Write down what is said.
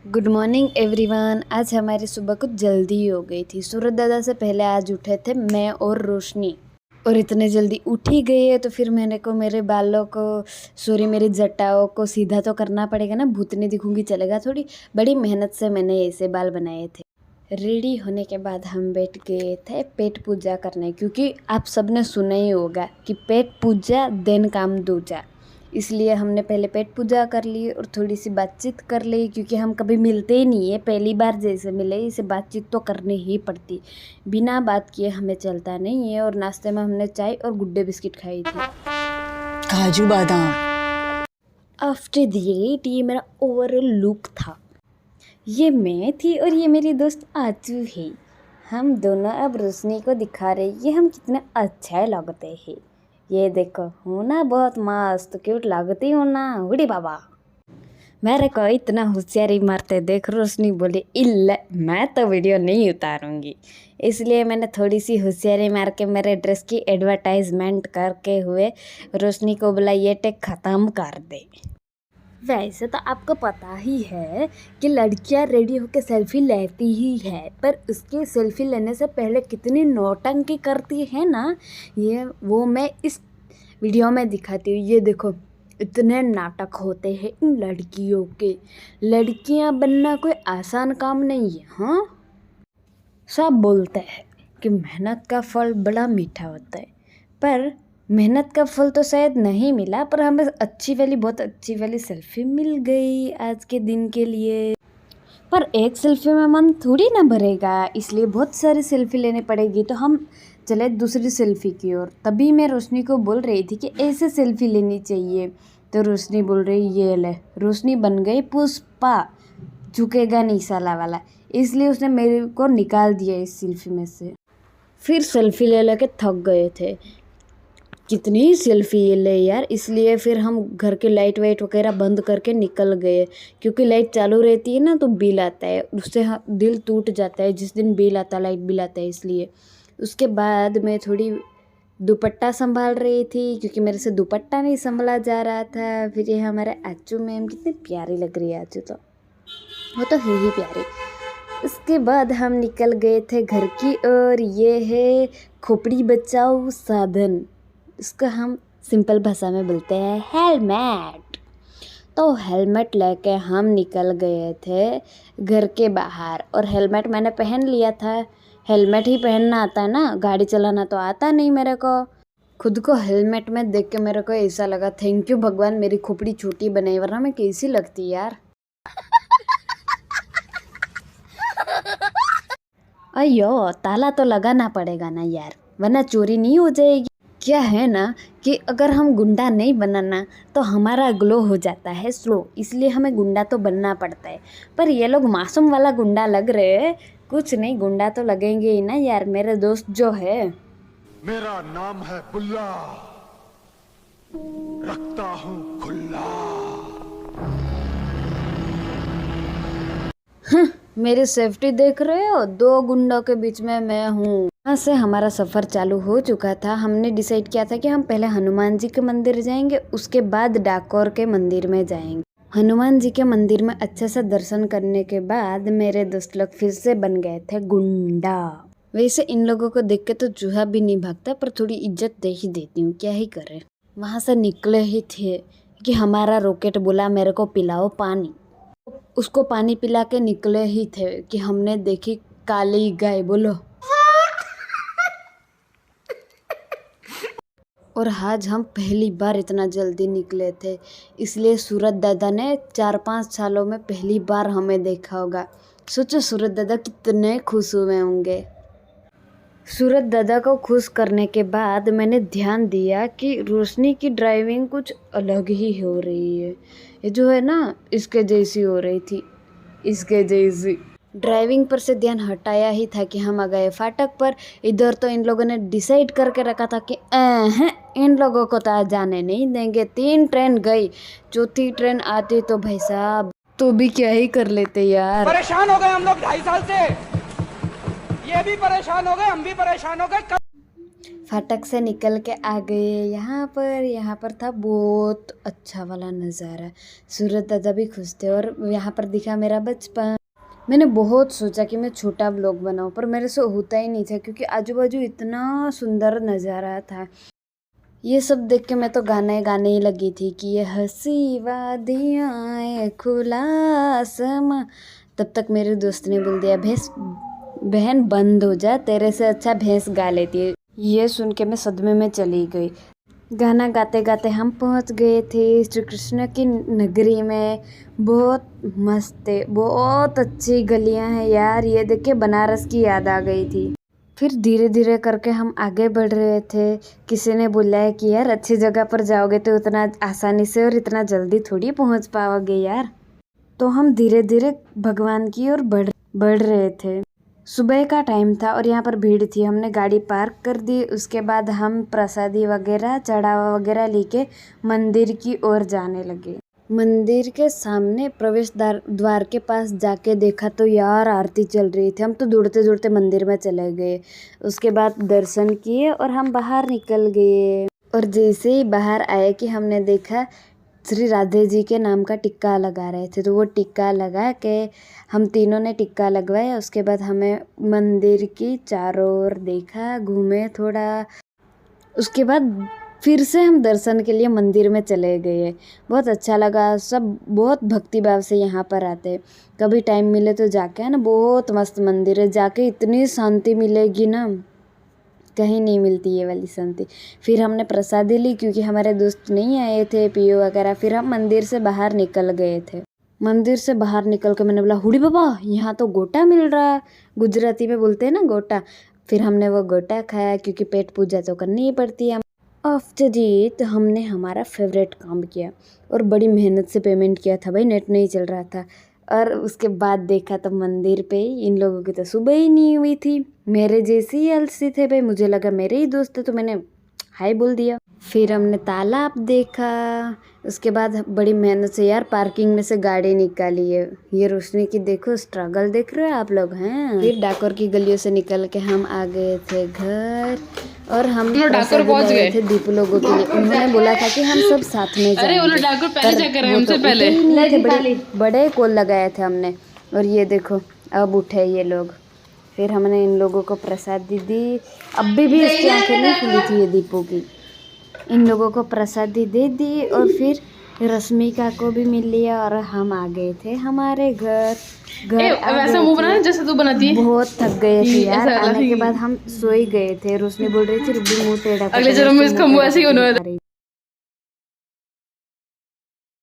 Good morning everyone. आज हमारी सुबह कुछ जल्दी हो गई थी। सूरज दादा से पहले आज उठे थे मैं और रोशनी, और इतने जल्दी उठ ही गई है तो फिर मैंने को मेरे बालों को मेरी जटाओं को सीधा तो करना पड़ेगा ना, भूतनी दिखूंगी चलेगा थोड़ी। बड़ी मेहनत से मैंने ऐसे बाल बनाए थे। रेडी होने के बाद हम बैठ गए थे पेट पूजा करने, क्योंकि आप सबने सुना ही होगा कि पेट पूजा देन काम दूजा। इसलिए हमने पहले पेट पूजा कर ली और थोड़ी सी बातचीत कर ली, क्योंकि हम कभी मिलते ही नहीं है, पहली बार जैसे मिले इसे बातचीत तो करनी ही पड़ती, बिना बात किए हमें चलता नहीं है। और नाश्ते में हमने चाय और गुड्डे बिस्किट खाई थी, काजू बादाम। आफ्टर दैट ये मेरा ओवरऑल लुक था। ये मैं थी और ये मेरी दोस्त आचू है। हम दोनों अब रोशनी को दिखा रहे ये हम कितने अच्छे लगते हैं। ये देखो हूँ ना बहुत मस्त क्यूट लगती हूँ ना उड़ी बाबा। मेरे को इतना होशियारी मारते देख रोशनी बोली इल्ले मैं तो वीडियो नहीं उतारूंगी। इसलिए मैंने थोड़ी सी होशियारी मार के मेरे ड्रेस की एडवर्टाइजमेंट करके हुए रोशनी को बोला ये टेक ख़त्म कर दे। वैसे तो आपको पता ही है कि लड़कियां रेडी होकर सेल्फी लेती ही है, पर उसके सेल्फी लेने से पहले कितनी नौटंकी करती है ना, ये वो मैं इस वीडियो में दिखाती हूँ। ये देखो इतने नाटक होते हैं इन लड़कियों के। लड़कियां बनना कोई आसान काम नहीं है। हाँ, सब बोलते हैं कि मेहनत का फल बड़ा मीठा होता है, पर मेहनत का फल तो शायद नहीं मिला, पर हमें बहुत अच्छी वाली सेल्फी मिल गई आज के दिन के लिए। पर एक सेल्फी में मन थोड़ी ना भरेगा, इसलिए बहुत सारी सेल्फी लेनी पड़ेगी। तो हम चले दूसरी सेल्फी की ओर। तभी मैं रोशनी को बोल रही थी कि ऐसे सेल्फी लेनी चाहिए, तो रोशनी बोल रही ये ले। रोशनी बन गई पुष्पा, झुकेगा नहीं साला वाला, इसलिए उसने मेरे को निकाल दिया इस सेल्फी में से। फिर सेल्फी ले लेके थक गए थे, कितनी सेल्फी ले यार। इसलिए फिर हम घर के लाइट वाइट वगैरह बंद करके निकल गए, क्योंकि लाइट चालू रहती है ना तो बिल आता है, उससे दिल टूट जाता है जिस दिन बिल आता है, लाइट बिल आता है इसलिए। उसके बाद मैं थोड़ी दुपट्टा संभाल रही थी, क्योंकि मेरे से दुपट्टा नहीं संभाला जा रहा था। फिर ये हमारे आचू मैम कितनी प्यारी लग रही है, आचू तो वो तो है ही प्यारी। उसके बाद हम निकल गए थे घर की ओर। ये है खोपड़ी बचाओ साधन, इसका हम सिंपल भाषा में बोलते हैं हेलमेट। तो हेलमेट लेके हम निकल गए थे घर के बाहर, और हेलमेट मैंने पहन लिया था। हेलमेट ही पहनना आता है ना, गाड़ी चलाना तो आता नहीं मेरे को। खुद को हेलमेट में देख के मेरे को ऐसा लगा थैंक यू भगवान मेरी खोपड़ी छोटी बनाई, वरना मैं कैसी लगती यार। अयो ताला तो लगाना पड़ेगा ना यार, वरना चोरी नहीं हो जाएगी। क्या है ना कि अगर हम गुंडा नहीं बनाना तो हमारा ग्लो हो जाता है स्लो, इसलिए हमें गुंडा तो बनना पड़ता है। पर ये लोग मासूम वाला गुंडा लग रहे हैं। कुछ नहीं, गुंडा तो लगेंगे ही ना यार। मेरे दोस्त जो है, मेरा नाम है बुल्ला, रखता हूँ खुल्ला। मेरी सेफ्टी देख रहे हो, दो गुंडों के बीच में मैं हूँ। यहाँ से हमारा सफ़र चालू हो चुका था। हमने डिसाइड किया था कि हम पहले हनुमान जी के मंदिर जाएंगे, उसके बाद डाकोर के मंदिर में जाएंगे। हनुमान जी के मंदिर में अच्छे से दर्शन करने के बाद मेरे दोस्त लोग फिर से बन गए थे गुंडा। वैसे इन लोगों को देख के तो चूहा भी नहीं भागता, पर थोड़ी इज्जत दे ही देती हूँ, क्या ही करे। वहाँ से निकले ही थे कि हमारा रॉकेट बोला मेरे को पिलाओ पानी। उसको पानी पिला के निकले ही थे कि हमने देखी काली गाय, बोलो। और आज हम पहली बार इतना जल्दी निकले थे, इसलिए सूरज दादा ने 4-5 सालों में पहली बार हमें देखा होगा। सोचो सूरज दादा कितने खुश हुए होंगे। सूरज दादा को खुश करने के बाद मैंने ध्यान दिया कि रोशनी की ड्राइविंग कुछ अलग ही हो रही है। ये जो है ना इसके जैसी हो रही थी, इसके जैसी। ड्राइविंग पर से ध्यान हटाया ही था कि हम आ गए फाटक पर। इधर तो इन लोगों ने डिसाइड करके रखा था कि इन लोगों को तो आज जाने नहीं देंगे। 3 ट्रेन गई, चौथी ट्रेन आती तो भाई साहब तो भी क्या ही कर लेते यार। परेशान हो गए हम लोग 2.5 साल से, ये भी परेशान हो गए, हम भी परेशान हो गए। फाटक से निकल के आ गए यहाँ पर था बहुत अच्छा वाला नज़ारा। सूरज दादा भी खुश थे और यहाँ पर दिखा मेरा बचपन। मैंने बहुत सोचा कि मैं छोटा व्लॉग बनाऊँ पर मेरे से होता ही नहीं था क्योंकि आजू बाजू इतना सुंदर नज़ारा था। ये सब देख के मैं तो गाने ही लगी थी कि ये हंसी वादियाँ खुला आसमां। तब तक मेरे दोस्त ने बोल दिया बहन बंद हो जा, तेरे से अच्छा भैंस गा लेती है। ये सुन के मैं सदमे में चली गई। गाना गाते गाते हम पहुंच गए थे श्री कृष्ण की नगरी में। बहुत मस्त थे, बहुत अच्छी गलियां हैं यार। ये देख के बनारस की याद आ गई थी। फिर धीरे धीरे करके हम आगे बढ़ रहे थे। किसी ने बोला है कि यार अच्छी जगह पर जाओगे तो उतना आसानी से और इतना जल्दी थोड़ी पहुंच पाओगे यार। तो हम धीरे धीरे भगवान की ओर बढ़ रहे थे। सुबह का टाइम था और यहाँ पर भीड़ थी। हमने गाड़ी पार्क कर दी। उसके बाद हम प्रसादी वगैरह चढ़ावा वगैरह लेके मंदिर की ओर जाने लगे। मंदिर के सामने प्रवेश द्वार के पास जाके देखा तो यार आरती चल रही थी। हम तो दौड़ते दौड़ते मंदिर में चले गए। उसके बाद दर्शन किए और हम बाहर निकल गए। और जैसे ही बाहर आए कि हमने देखा श्री राधे जी के नाम का टिक्का लगा रहे थे, तो वो टिक्का लगा के हम तीनों ने टिक्का लगवाया। उसके बाद हमें मंदिर की चारों ओर देखा, घूमे थोड़ा। उसके बाद फिर से हम दर्शन के लिए मंदिर में चले गए। बहुत अच्छा लगा। सब बहुत भक्ति भाव से यहाँ पर आते। कभी टाइम मिले तो जाके आना, बहुत मस्त मंदिर है। जाके इतनी शांति मिलेगी ना, कहीं नहीं मिलती ये वाली शांति। फिर हमने प्रसादी ली क्योंकि हमारे दोस्त नहीं आए थे पीओ वगैरह। फिर हम मंदिर से बाहर निकल गए थे। मंदिर से बाहर निकल के मैंने बोला हुडी बाबा यहाँ तो गोटा मिल रहा है। गुजराती में बोलते हैं ना गोटा। फिर हमने वो गोटा खाया क्योंकि पेट पूजा तो करनी ही पड़ती है। आफ्टर दैट हमने हमारा फेवरेट काम किया और बड़ी मेहनत से पेमेंट किया था भाई, नेट नहीं चल रहा था। और उसके बाद देखा तो मंदिर पे इन लोगों की तो सुबह ही नहीं हुई थी। मेरे जैसे ही आलसी थे भाई, मुझे लगा मेरे ही दोस्त है तो मैंने हाय बोल दिया। फिर हमने तालाब देखा। उसके बाद बड़ी मेहनत से यार पार्किंग में से गाड़ी निकाली है। ये रोशनी की देखो स्ट्रगल देख रहे हो आप लोग हैं। फिर डाकोर की गलियों से निकल के हम आ गए थे घर और हम डाकोर पहुंच गए थे दीपू लोगों के लिए। उन्होंने बोला था कि हम सब साथ में जाएंगे। अरे वो डाकोर पहले जाकर हमसे पहले बड़े कॉल लगाए थे हमने। और ये देखो अब उठे ये लोग। फिर हमने इन लोगों को प्रसादी दी। अभी भी इसकी आंखें नहीं खुली थी ये दीपू की। इन लोगों को प्रसादी दे दी और फिर रश्मिका को भी मिल लिया और हम आ गए थे हमारे घर। वैसा मुंह बना जैसे तू बनाती है। बहुत थक गए थे यार। आने के बाद हम सोई गए थे। रोशनी बोल रही थी रुबी मुंह टेढ़ा, अगले जन्म में इसका मुंह ऐसे ही होने वाला है।